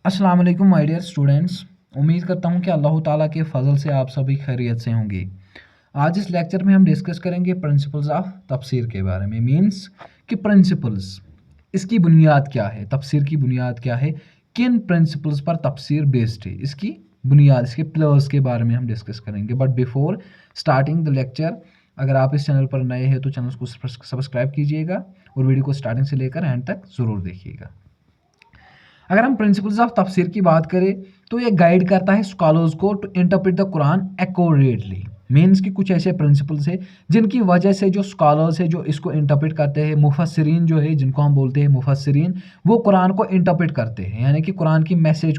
अस्सलाम वालेकुम my dear students. उम्मीद करता हूँ कि अल्लाह ताला के फजल से आप सभी खैरियत से होंगे। आज इस लेक्चर में हम डिस्कस करेंगे प्रिंसिपल्स ऑफ तफसीर के बारे में। मींस कि प्रिंसिपल्स, इसकी बुनियाद क्या है, तफसीर की बुनियाद क्या है, किन प्रिंसिपल्स पर तफसीर बेस्ड है, इसकी बुनियाद, इसके पिलर्स के बारे में हम डिस्कस करेंगे। But before starting the lecture, अगर आप इस चैनल पर नए हैं तो चैनल को सब्सक्राइब कीजिएगा और वीडियो को स्टार्टिंग से लेकर एंड तक ज़रूर देखिएगा। अगर हम प्रिंसिपल्स ऑफ तफसीर की बात करें तो ये गाइड करता है स्कॉलर्स को to interpret the Quran accurately. Means कि कुछ ऐसे प्रिंसिपल्स है जिनकी वजह से जो स्कॉलर्स है जो इसको इंटरप्रेट करते हैं, मुफस्सिरीन जो है जिनको हम बोलते हैं मुफस्सिरीन, वो कुरान को इंटरप्रेट करते हैं, यानी कि कुरान की मैसेज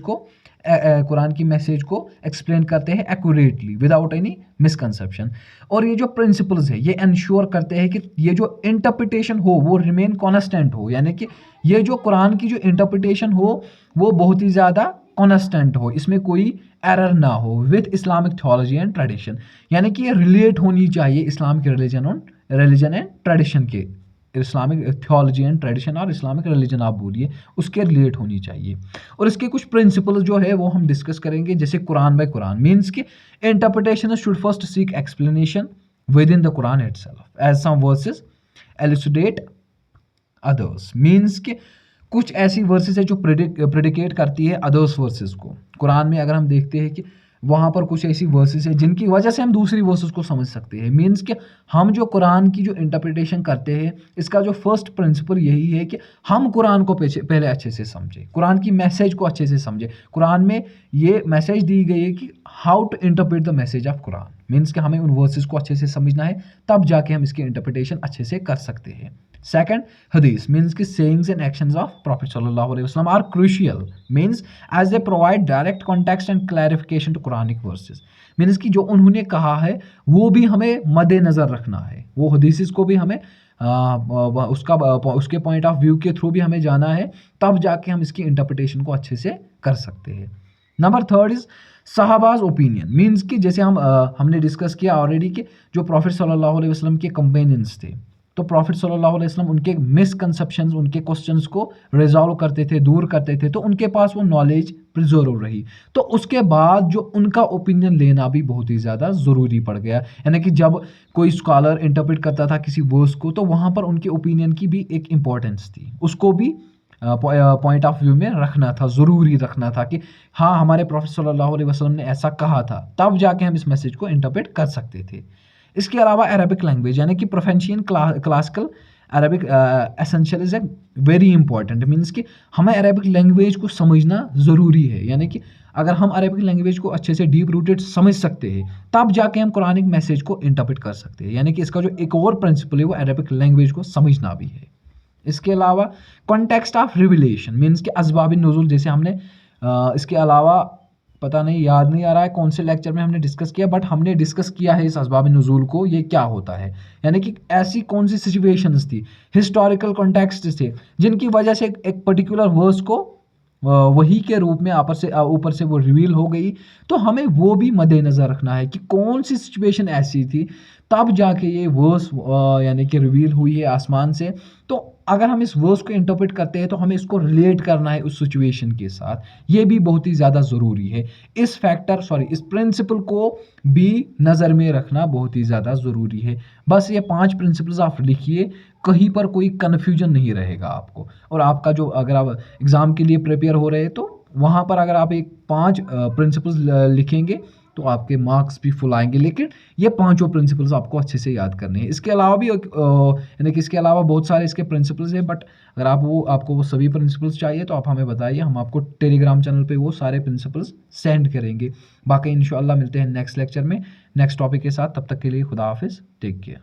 को एक्सप्लेन करते हैं एक्यूरेटली विदाउट एनी मिसकंसेप्शन। और ये जो प्रिंसिपल्स है ये इंश्योर करते हैं कि ये जो इंटरप्रिटेशन हो वो रिमेन कॉन्स्टेंट हो, यानी कि ये जो कुरान की जो इंटरप्रिटेशन हो वो बहुत ही ज़्यादा कॉन्स्टेंट हो, इसमें कोई एरर ना हो with Islamic theology and tradition. यानी कि ये रिलेट होनी चाहिए इस्लाम के रिलीजन एंड ट्रेडिशन के, इस्लामिक थियोलॉजी एंड ट्रेडिशन और इस्लामिक रिलीजन आप बोलिए, उसके रिलेट होनी चाहिए। और इसके कुछ प्रिंसिपल जो है वो हम डिस्कस करेंगे, जैसे कुरान बाय कुरान। मीन्स कि interpretation should first seek explanation within the Quran itself as some verses elucidate others. Means कि कुछ ऐसी वर्सेस है जो प्रेडिकेट करती है अदर्स वर्सेस को। कुरान में अगर हम देखते हैं कि वहाँ पर कुछ ऐसी वर्सेस है जिनकी वजह से हम दूसरी वर्सेस को समझ सकते हैं। मीन्स कि हम जो कुरान की जो इंटरप्रिटेशन करते हैं, इसका जो फर्स्ट प्रिंसिपल यही है कि हम कुरान को पहले अच्छे से समझें, कुरान की मैसेज को अच्छे से समझें। कुरान में ये मैसेज दी गई है कि how to interpret the message of Quran. Means कि हमें उन वर्सेस को अच्छे से समझना है, तब जाके हम इसकी इंटरप्रिटेशन अच्छे से कर सकते हैं। Second, hadith means कि sayings and actions of Prophet sallallahu alaihi wasallam are crucial, means as they provide direct context and clarification to Quranic verses. means कि जो उन्होंने कहा है वो भी हमें मद्देनजर रखना है, वो हदीस को भी हमें उसके पॉइंट ऑफ व्यू के थ्रू भी हमें जाना है, तब जाके हम इसकी इंटरप्रिटेशन को अच्छे से कर सकते हैं। Number third is Shahbaz opinion. Means कि जैसे हमने डिस्कस किया ऑलरेडी कि जो प्रॉफिट सल्लल्लाहु अलैहि वसल्लम के कंपेनियंस थे, तो प्रॉफिट सल्लल्लाहु अलैहि वसल्लम उनके मिसकंसेप्शंस, उनके क्वेश्चंस को रिजॉल्व करते थे, दूर करते थे, तो उनके पास वो नॉलेज प्रिजर्व रही। तो उसके बाद जो उनका ओपिनियन लेना भी बहुत ही ज़्यादा ज़रूरी पड़ गया, यानी कि जब कोई स्कॉलर इंटरप्रेट करता था किसी वर्स को, तो वहाँ पर उनके ओपिनियन की भी एक इम्पोर्टेंस थी, उसको भी पॉइंट ऑफ व्यू में रखना था, ज़रूरी रखना था कि हाँ हमारे प्रॉफिट सल्लल्लाहु अलैहि वसल्लम ने ऐसा कहा था, तब जाके हम इस मैसेज को इंटरप्रेट कर सकते थे। इसके अलावा अरबिक लैंग्वेज, यानी कि proficiency classical Arabic essential is a very important. Means कि हमें अरबिक लैंग्वेज को समझना ज़रूरी है, यानी कि अगर हम अरबिक लैंग्वेज को अच्छे से डीप रूटेड समझ सकते हैं, तब जाके हम कुरानिक मैसेज को इंटरप्रेट कर सकते हैं। यानी कि इसका जो एक और प्रिंसिपल है वो अरबिक लैंग्वेज को समझना भी है। इसके अलावा कॉन्टेक्स्ट ऑफ रिविलेशन, मीन्स कि असबाब नुज़ुल, जैसे हमने इसके अलावा पता नहीं, याद नहीं आ रहा है कौन से लेक्चर में हमने डिस्कस किया, बट हमने डिस्कस किया है इस असबाब नुज़ूल को, ये क्या होता है, यानी कि ऐसी कौन सी सिचुएशंस थी, हिस्टोरिकल कॉन्टेक्स्ट थे, जिनकी वजह से एक पर्टिकुलर वर्स को वही के रूप में ऊपर से वो रिवील हो गई। तो हमें वो भी मद्देनज़र रखना है कि कौन सी सिचुएशन ऐसी थी, तब जाके ये वर्स यानी कि रिवील हुई है आसमान से। तो अगर हम इस वर्स को इंटरप्रेट करते हैं तो हमें इसको रिलेट करना है उस सिचुएशन के साथ, ये भी बहुत ही ज़्यादा ज़रूरी है। इस प्रिंसिपल को भी नज़र में रखना बहुत ही ज़्यादा ज़रूरी है। बस ये 5 प्रिंसिपल्स आप लिखिए, कहीं पर कोई कन्फ्यूजन नहीं रहेगा आपको। और आपका जो, अगर आप एग्ज़ाम के लिए प्रिपेयर हो रहे हैं तो वहाँ पर अगर आप 5 प्रिंसिपल्स लिखेंगे तो आपके मार्क्स भी फुल आएंगे। लेकिन ये 5 प्रिंसिपल्स आपको अच्छे से याद करने हैं। इसके अलावा भी यानी कि इसके अलावा बहुत सारे इसके प्रिंसिपल्स हैं, बट अगर आपको वो सभी प्रिंसिपल्स चाहिए तो आप हमें बताइए, हम आपको टेलीग्राम चैनल पे वो सारे प्रिंसिपल्स सेंड करेंगे। बाकी इंशाल्लाह मिलते हैं नेक्स्ट लेक्चर में नेक्स्ट टॉपिक के साथ। तब तक के लिए खुदा हाफिज़, टेक केयर।